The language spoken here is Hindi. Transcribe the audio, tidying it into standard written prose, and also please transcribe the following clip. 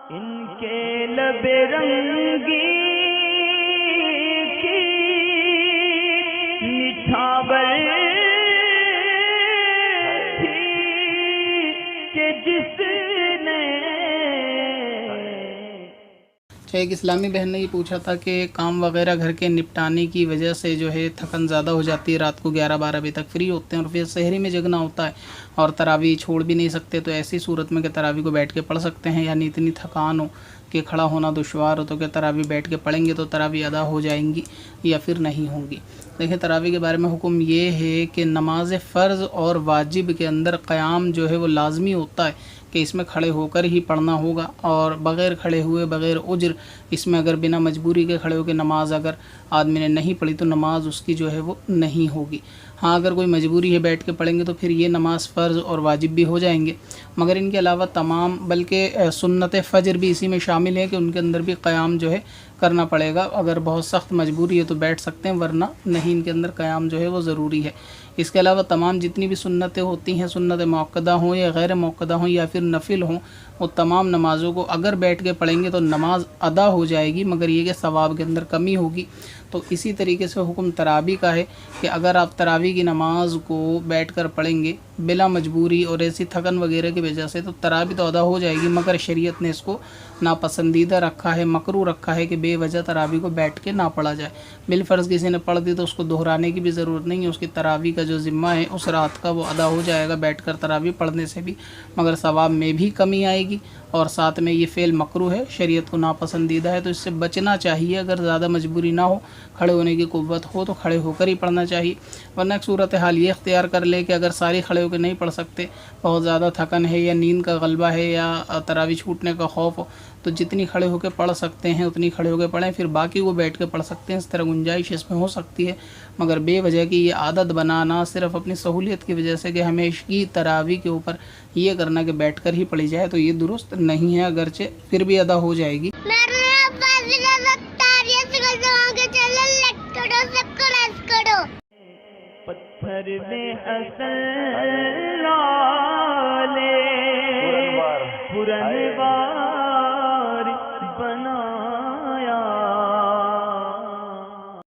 इनके लबे रंगी की निछावर थी कि जिसने। एक इस्लामी बहन ने ये पूछा था कि काम वगैरह घर के निपटाने की वजह से जो है थकन ज़्यादा हो जाती है, रात को 11-12 बजे तक फ्री होते हैं और फिर शहरी में जगना होता है और तरावी छोड़ भी नहीं सकते, तो ऐसी सूरत में कि तरावी को बैठ के पढ़ सकते हैं, यानी इतनी थकान हो कि खड़ा होना दुश्वार हो तो क्या तरावी बैठ के पढ़ेंगे तो तरावी अदा हो जाएंगी या फिर नहीं होंगी। देखिए तरावी के बारे में हुक्म ये है कि नमाज फ़र्ज़ और वाजिब के अंदर क़याम जो है वो लाजमी होता है कि इसमें खड़े होकर ही पढ़ना होगा और बग़ैर खड़े हुए बग़ैर उज्र इसमें अगर बिना मजबूरी के खड़े होकर नमाज अगर आदमी ने नहीं पढ़ी तो नमाज उसकी जो है वो नहीं होगी। हाँ अगर कोई मजबूरी है बैठ के पढ़ेंगे तो फिर ये नमाज फ़र्ज़ और वाजिब भी हो जाएंगे, मगर इनके अलावा तमाम बल्कि सुन्नत फ़जर भी इसी में शामिल है कि उनके अंदर भी क़याम जो है करना पड़ेगा। अगर बहुत सख्त मजबूरी है तो बैठ सकते हैं, वरना नहीं, इनके अंदर क़याम जो है वो ज़रूरी है। इसके अलावा तमाम जितनी भी सुन्नतें होती हैं, सुन्नत मौक़दा हों या गैर मौक़दा हों या फिर नफिल हों, वो तमाम नमाज़ों को अगर बैठ के पढ़ेंगे तो नमाज अदा हो जाएगी, मगर ये कि सवाब के अंदर कमी होगी। तो इसी तरीके से हुक्म तरावी का है कि अगर आप तरावी की नमाज को बैठकर पढ़ेंगे बिला मजबूरी और ऐसी थकन वगैरह की वजह से तो तरावी तो अदा हो जाएगी, मगर शरीयत ने इसको नापसंदीदा रखा है, मकरूह रखा है कि बेवजह तरावी को बैठ के ना पढ़ा जाए। बिलफ़र्ज़ किसी ने पढ़ दी तो उसको दोहराने की भी ज़रूरत नहीं है, उसकी तरावी का जो ज़िम्मा है उस रात का वो अदा हो जाएगा बैठकर तरावी पढ़ने से भी, मगर सवाब में भी कमी आएगी और साथ में ये फ़ेल मकरूह है, शरीयत को नापसंदीदा है, तो इससे बचना चाहिए। अगर ज़्यादा मजबूरी ना हो, खड़े होने की कुव्वत हो तो खड़े होकर ही पढ़ना चाहिए, वरना एक सूरत हाल ये अख्तियार कर ले कि अगर सारी खड़े होकर नहीं पढ़ सकते, बहुत ज़्यादा थकन है या नींद का गलबा है या तरावी छूटने का खौफ हो, तो जितनी खड़े होकर पढ़ सकते हैं उतनी खड़े होकर पढ़ें, फिर बाकी वो बैठ के पढ़ सकते हैं। इस तरह गुंजाइश इसमें हो सकती है, मगर बेवजह की ये आदत बनाना सिर्फ़ अपनी सहूलियत की वजह से कि हमेशा तरावी के ऊपर ये करना कि बैठ कर ही पढ़ी जाए, तो ये दुरुस्त नहीं है, अगरचे फिर भी अदा हो जाएगी। पत्थर में असल लाले पुरन